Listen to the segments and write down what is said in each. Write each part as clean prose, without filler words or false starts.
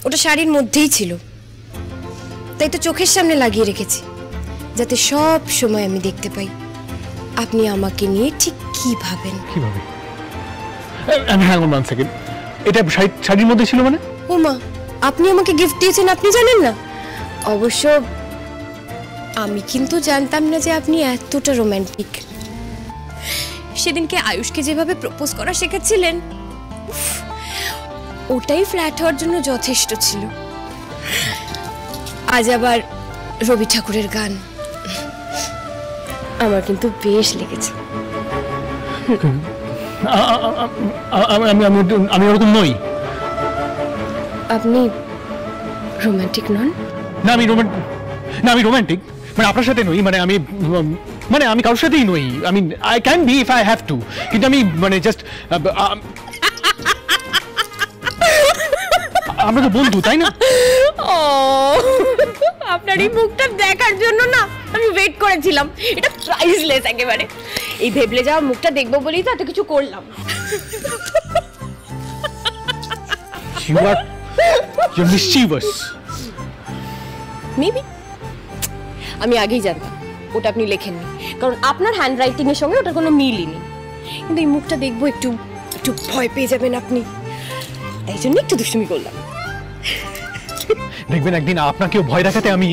ওটা শাড়ির মধ্যেই ছিল, তাই তো চোখের সামনে লাগিয়ে রেখেছি, যাতে সব সময় আমি দেখতে পাই আপনি আমাকে নিয়ে ঠিক কি ভাবেন। কিভাবে? হ্যাঁ, 1 সেকেন্ড, এটা শাড়ির মধ্যে ছিল মানে? ও মা, আপনি আমাকে গিফট দিয়েছেন, আপনি জানেন না? অবশ্য আমি কিন্তু জানতাম না যে আপনি এতটা রোমান্টিক। সেদিনকে আয়ুষকে যেভাবে প্রপোজ করা শেখাচ্ছিলেন, ওটাই ফ্ল্যাট হওয়ার জন্য যথেষ্ট ছিল। আজ আবার রবি ঠাকুরের গান, আমার কিন্তু বেশ লেগেছে। আমি ওরকম নই। আপনি রোমান্টিক নন? না, আমি রোমান্টিক মানে আপনার সাথে নই, মানে আমি কারোর সাথেই নই। আমি I can be if I have to, কিন্তু আমি মানে জাস্ট আমরা তো বন্ধু, তাই না? ও, আপনার এই মুখটা দেখার জন্য না আমি ওয়েট করেছিলাম। এটা প্রাইসলেস একেবারে। এই ভেবলে যাওয়া মুখটা দেখবো বলেই তো এত কিছু করলাম। You're mischievous. মেবি আমি আগেই জানতাম ওটা আপনি লেখেননি, কারণ আপনার হ্যান্ড রাইটিং এর সঙ্গে ওটার কোনো মিলই নেই। কিন্তু এই মুখটা দেখবো একটু একটু ভয় পেয়ে যাবেন আপনি, তাই জন্য একটু দুষ্টুমি করলাম। দেখবেন একদিন আপনাকেও ভয় দেখাতে আমি।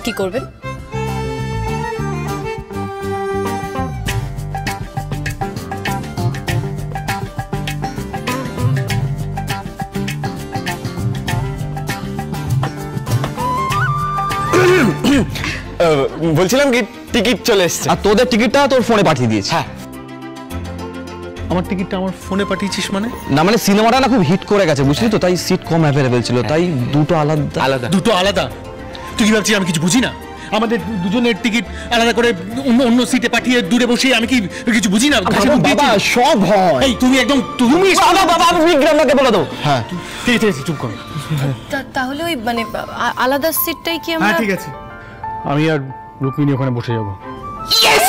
কি করবেন? বলছিলাম কি টিকিট চলে এসেছে, আর তোদের টিকিটটা তোর ফোনে পাঠিয়ে দিয়েছি। হ্যাঁ, আমার টিকিটটা আমার ফোনে পাঠিয়েছিস মানে? না মানে সিনেমাটা না খুব হিট করে গেছে, বুঝলি তো, তাই সিট কম অ্যাভেলেবেল ছিল, তাই দুটো আলাদা। দুটো আলাদা? তুই কি ভাবছিস আমি কিছু বুঝি না? আমাদের দুজনের টিকিট আলাদা করে অন্য সিটে পাঠিয়ে দূরে বসে আমি কি কিছু বুঝি না? বাবা সব হয়। এই তুমি একদম বাবা আমি বিক্রমকে বলে দাও। হ্যাঁ ঠিক আছে, চুপ কর। তাহলে ওই মানে আলাদা সিটটাই কি আমরা? হ্যাঁ ঠিক আছে, আমি আর রুক্মিণী ওখানে বসে যাবো। ইয়েস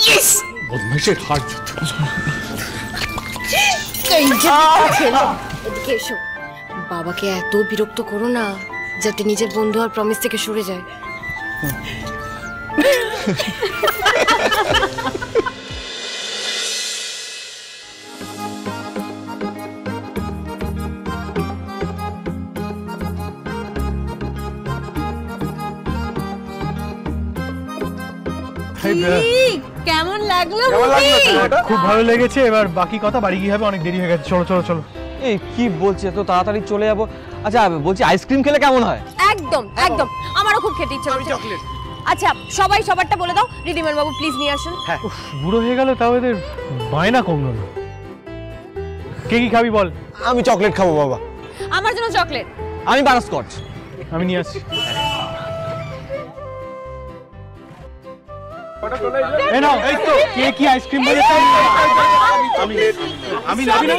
ইয়েস, বদমাইশের হার জুতো। এদিকে এসো। বাবাকে এত বিরক্ত করো না যাতে নিজের বন্ধু আর প্রমিস থেকে সরে যায়। কেমন লাগলো? খুব ভালো লেগেছে। এবার বাকি কথা বাড়ি গিয়ে হবে, অনেক দেরি হয়ে গেছে। চলো চলো চলো। এই কি বলছিস, এত তাড়াতাড়ি চলে যাবো? আচ্ছা বলছি আইসক্রিম খেলে কেমন হয়? একদম একদম, আমারও খুব খেতে ইচ্ছে করছে। আচ্ছা সবাই সবারটা বলে দাও। রিদিমান বাবু প্লিজ নিয়ে আসুন। হ্যাঁ, বুড়ো হয়ে গেল তাও এদের বায়না কমলো না। কে কি খাবি বল? আমি চকলেট খাবো বাবা। আমার জন্য চকলেট। আমি বাটারস্কচ। আমি নিয়ে আসছি। এই নাও, এই তো কে কি আইসক্রিম বলেছে? আমি নাবি না।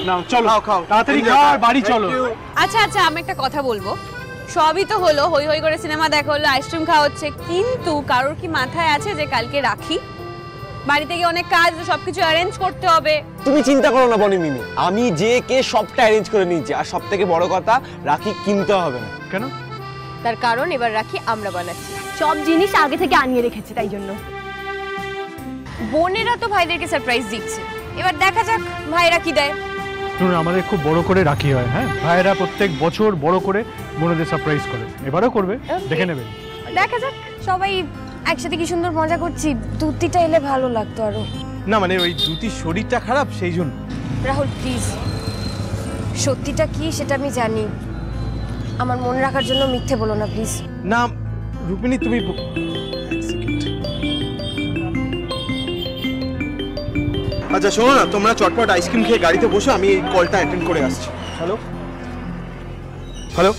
নাও চলো, খাও তাড়াতাড়ি, খাও আর বাড়ি চলো। আচ্ছা আচ্ছা, আমি একটা কথা বলবো। সবই তো হলো, হই হই করে সিনেমা দেখা হলো, আইসক্রিম খাওয়া হচ্ছে, কিন্তু কারোর কি মাথায় আছে যে কালকে রাখি? বাড়িতে গিয়ে অনেক কাজ, সবকিছু অ্যারেঞ্জ করতে হবে। তুমি চিন্তা করো না বনি মিমি, আমি যে কে সবটা অ্যারেঞ্জ করে নিয়েছি। আর সব থেকে বড় কথা, রাখি কিনতে হবে না। কেন? তার কারণ এবার রাখি আমরা বানাচ্ছি। সব জিনিস আগে থেকে আনিয়ে রেখেছি, তাই জন্য। বোনেরা তো ভাইদেরকে সারপ্রাইজ দিচ্ছে, এবার দেখা যাক ভাইরা কি দেয়। আমাদের খুব বড় করে রাখি হয়। হ্যাঁ, ভাইয়েরা প্রত্যেক বছর বড় করে বোনদের সারপ্রাইজ করে, এবারও করবে, দেখে নেবেন। দেখা যাক। সবাই একসাথে কি সুন্দর মজা করছি। দুতিটা এলে ভালো লাগতো আরো। না মানে ওই দুতির শরীরটা খারাপ, সেই জন্য। রাহুল প্লিজ, সত্যিটা কি সেটা আমি জানি, আমার মনে রাখার জন্য মিথ্যে বলো না প্লিজ। না রুক্মিণী তুমি আচ্ছা শোনো না, তোমরা চটপট আইসক্রিম খেয়ে গাড়িতে বসো, আমি এই কলটা অ্যাটেন্ড করে আসছি। হ্যালো হ্যালো,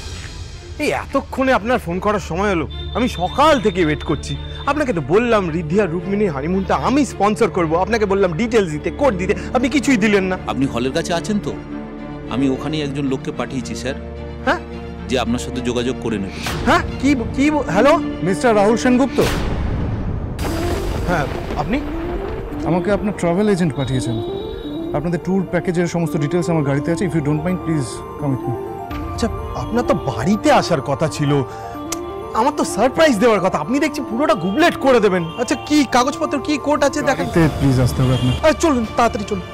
এই এতক্ষণে আপনার ফোন করার সময় হলো? আমি সকাল থেকে ওয়েট করছি। আপনাকে তো বললাম রিদ্ধি আর রুক্মিণীর হানিমুনটা আমি স্পন্সর করব, আপনাকে বললাম ডিটেলস দিতে, কোড দিতে, আপনি কিছুই দিলেন না। আপনি হলের কাছে আছেন তো? আমি ওখানে একজন লোককে পাঠিয়েছি স্যার। হ্যাঁ, যে আপনার সাথে যোগাযোগ করে নেবে। হ্যাঁ কি কি হ্যালো, মিস্টার রাহুল সেনগুপ্ত? হ্যাঁ আপনি? আমাকে আপনার ট্রাভেল এজেন্ট পাঠিয়েছেন। আপনাদের ট্যুর প্যাকেজের সমস্ত ডিটেলস আমার গাড়িতে আছে। If you don't mind please come with me. আচ্ছা আপনার তো বাড়িতে আসার কথা ছিল, আমার তো সারপ্রাইজ দেওয়ার কথা, আপনি দেখছি পুরোটা গুবলেট করে দেবেন। আচ্ছা কি কাগজপত্র কি কোর্ট আছে দেখেন। প্লিজ আসতে হবে আপনার। চলুন তাড়াতাড়ি চলুন।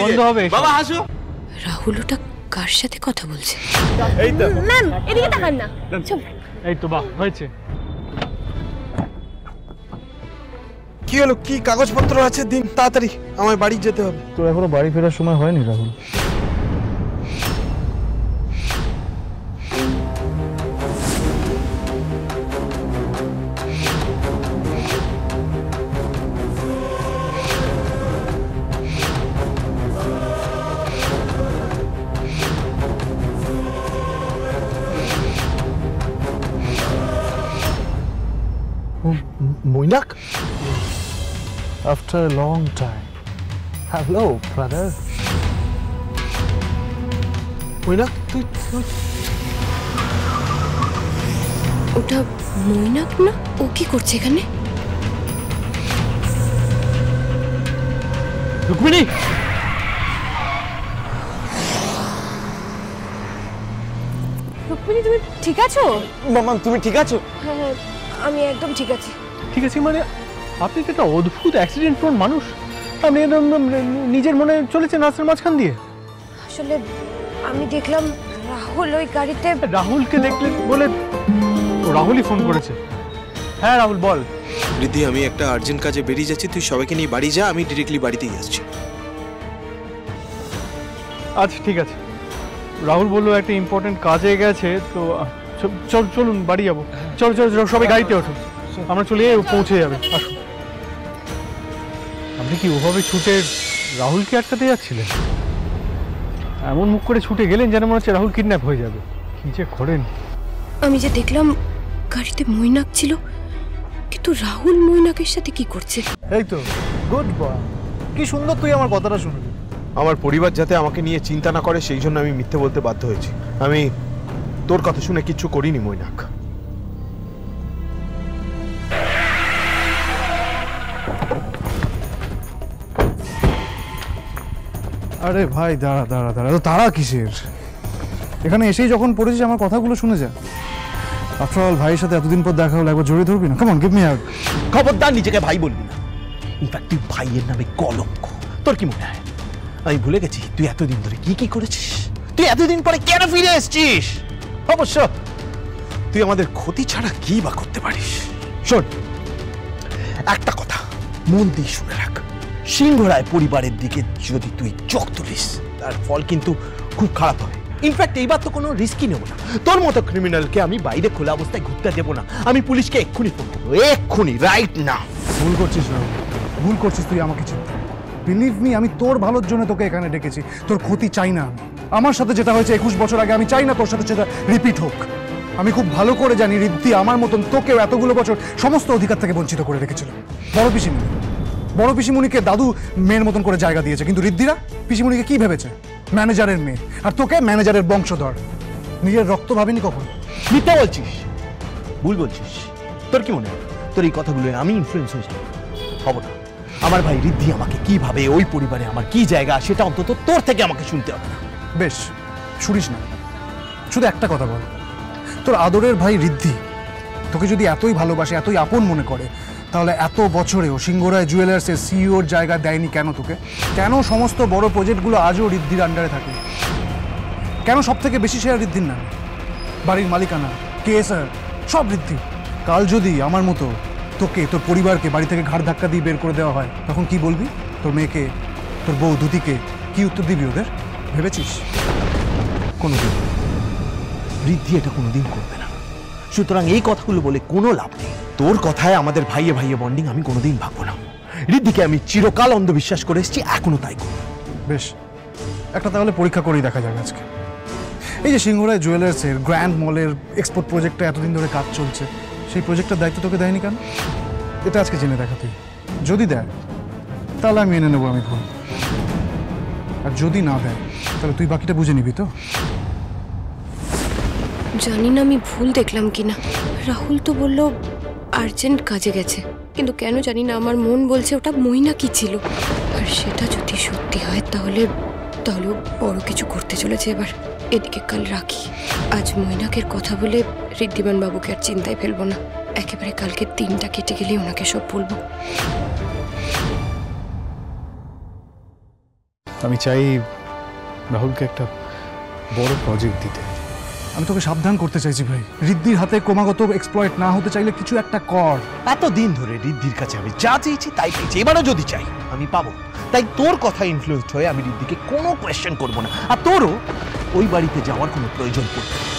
বন্ধ হবে। বাবা আসো। রাহুল ওটা কার সাথে কথা বলছে? এই তো ম্যাম এদিকে তাকান না। এই তো বাহ হয়েছে। কি হলো, কি কাগজপত্র আছে দিন তাড়াতাড়ি, আমার বাড়ি যেতে হবে। তোর এখনো বাড়ি ফেরার সময় হয়নি Rahul. Mainak, After a long time. Hello, brother. Mainak তুই ওটা মৈনাক না? ও কি করছে এখানে? রুক্মিণী, রুক্মিণী তুমি ঠিক আছো? মামা তুমি ঠিক আছো? হ্যাঁ আমি একদম ঠিক আছি। ঠিক আছে মানে আপনি তো একটা অদ্ভুত অ্যাক্সিডেন্ট প্রোন মানুষ। আপনি একদম নিজের মনে চলেছেন রাস্তার মাঝখান দিয়ে। আসলে আমি দেখলাম রাহুল ওই গাড়িতে। রাহুলকে দেখলে বলে ও রাহুলই ফোন করেছে। হ্যাঁ রাহুল বল। রিদ্ধি আমি একটা আর্জেন্ট কাজে বেরিয়ে যাচ্ছি, তুই সবাইকে নিয়ে বাড়ি যা, আমি ডিরেক্টলি বাড়িতেই আসছি। আচ্ছা ঠিক আছে। রাহুল বললো একটা ইম্পর্টেন্ট কাজে গেছে তো চলুন বাড়ি যাবো। চলো চলো চলো সবাই গাড়িতে ওঠো, আমরা চলে পৌঁছে যাবে। আসুন। আপনি কি ওভাবে ছুটে রাহুলকে আটকাতে যাচ্ছিলেন? এমন মুখ করে ছুটে গেলেন যেন মনে হচ্ছে রাহুল কিডন্যাপ হয়ে যাবে। কি যে করেন। আমি যে দেখলাম গাড়িতে মৈনাক ছিল, কিন্তু রাহুল মৈনাকের সাথে কি করছে? এই তো গুড বয়, কি সুন্দর তুই আমার কথাটা শুনবি। আমার পরিবার যাতে আমাকে নিয়ে চিন্তা না করে সেই জন্য আমি মিথ্যে বলতে বাধ্য হয়েছি। আমি তোর কথা শুনে কিচ্ছু করিনি মৈনাক। আরে ভাই দাঁড়া দাঁড়া দাঁড়া, তো তারা কিসের? এখানে এসেই যখন পড়েছিস আমার কথাগুলো শুনে যা। আফটার অল ভাইয়ের সাথে এতদিন পর দেখা হলো, একবার জড়িয়ে ধরবি না? Come on give me a hug. খবরদার নিজেকে ভাই বলবি না। ইনফ্যাক্ট তুই ভাইয়ের নামে কলঙ্ক। তোর কি মনে হয় আমি ভুলে গেছি তুই এতদিন ধরে কি কি করেছিস? তুই এতদিন পরে কেন ফিরে এসেছিস? অবশ্য তুই আমাদের ক্ষতি ছাড়া কি বা করতে পারিস? শোন, একটা কথা মন দিয়ে শুনে রাখ, সিংহরায় পরিবারের দিকে যদি তুই চোখ তুলিস তার ফল কিন্তু খুব খারাপ হবে। ইনফ্যাক্ট এইবার তো কোনো রিস্কই নেব না। তোর মতো ক্রিমিনালকে আমি বাইরে খোলা অবস্থায় ঘুরতে দেবো না। আমি পুলিশকে এক্ষুনি ফোন করবো, এক্ষুনি, রাইট না। ভুল করছিস রাহুল, ভুল করছিস তুই আমাকে চিনতে। বিলিভ মি, আমি তোর ভালোর জন্য তোকে এখানে ডেকেছি, তোর ক্ষতি চাই না। আমার সাথে যেটা হয়েছে 21 বছর আগে, আমি চাই না তোর সাথে সেটা রিপিট হোক। আমি খুব ভালো করে জানি রিদ্ধি আমার মতন তোকেও এতগুলো বছর সমস্ত অধিকার থেকে বঞ্চিত করে রেখেছিল। বড় পিসিমণিকে দাদু মেয়ের মতন করে জায়গা দিয়েছে, কিন্তু রিদ্ধিরা পিসিমণিকে কি ভেবেছে? ম্যানেজারের মেয়ে, আর তোকে ম্যানেজারের বংশধর। নিজের রক্ত ভাবিনি কখন। মিথ্যা বলছিস, ভুল বলছিস। তোর কি মনে হয় তোর এই কথাগুলো আমি ইনফ্লুয়েন্স হয়ে যাবো? হব না। আমার ভাই রিদ্ধি আমাকে কিভাবে, ওই পরিবারে আমার কি জায়গা, সেটা অন্তত তোর থেকে আমাকে শুনতে হবে না। বেশ, শুনিস না, শুধু একটা কথা বল। তোর আদরের ভাই রিদ্ধি তোকে যদি এতই ভালোবাসে, এতই আপন মনে করে, তাহলে এত বছরেও সিংহরায় জুয়েলার্সের সিইওর জায়গা দেয়নি কেন তোকে? কেন সমস্ত বড় প্রজেক্টগুলো আজও রিদ্ধির আন্ডারে থাকে? কেন সব থেকে বেশি শেয়ার রিদ্ধির নামে? বাড়ির মালিকানা, কেএসআর সব রিদ্ধি। কাল যদি আমার মতো তোকে, তোর পরিবারকে বাড়ি থেকে ঘাড় ধাক্কা দিয়ে বের করে দেওয়া হয়, তখন কি বলবি? তোর মেয়েকে, তোর বউ দুতিকে কি উত্তর দিবি ওদের? ভেবেছিস? কোনোদিন রিদ্ধি এটা কোনোদিন করবে না। সুতরাং এই কথাগুলো বলে কোনো লাভ নেই। তোর কথায় আমাদের ভাইয়ে ভাইয়ে বন্ডিং আমি কোনোদিন ভাববো না। রিদ্ধিকে আমি চিরকাল অন্ধবিশ্বাস করে এসেছি, এখনো তাই করব। বেশ, একটা তাহলে পরীক্ষা করেই দেখা যাবে আজকে। এই যে সিংহরায় জুয়েলার্সের গ্র্যান্ড মলের এক্সপোর্ট প্রজেক্টটা এতদিন ধরে কাজ চলছে, সেই প্রজেক্টটার দায়িত্ব তোকে দেয়নি কেন? এটা আজকে জেনে দেখা তুই। যদি দেয় তাহলে আমি মেনে নেবো আমি ভুল, আর যদি না দেয় তাহলে তুই বাকিটা বুঝে নিবি তো? জানি না আমি ভুল দেখলাম কিনা। রাহুল তো বলল আর্জেন্ট কাজে গেছে। কিন্তু কেন জানি না আমার মন বলছে ওটা মইনাকি ছিল। আর সেটা যদি সত্যি হয় তাহলেও বড় কিছু করতে চলেছে এবার। এদিকে কাল রাখি, আজ মৈনাকের কথা বলে ঋদ্ধিমান বাবুকে আর চিন্তায় ফেলবো না। একেবারে কালকে দিনটা কেটে গেলে ওনাকে সব বলবো। আমি চাই রাহুলকে একটা বড় প্রজেক্ট দিতে। আমি তোকে সাবধান করতে চাইছি ভাই, ঋদ্ধির হাতে ক্রমাগত এক্সপ্লয়েট না হতে চাইলে কিছু একটা কর। এতদিন ধরে ঋদ্ধির কাছে আমি যা চেয়েছি তাই পেয়েছি, এবারও যদি চাই আমি পাবো। তাই তোর কথা ইনফ্লুয়েন্সড হয়ে আমি ঋদ্ধিকে কোনো কোয়েশ্চেন করবো না, আর তোরও ওই বাড়িতে যাওয়ার কোনো প্রয়োজন পড়বে না।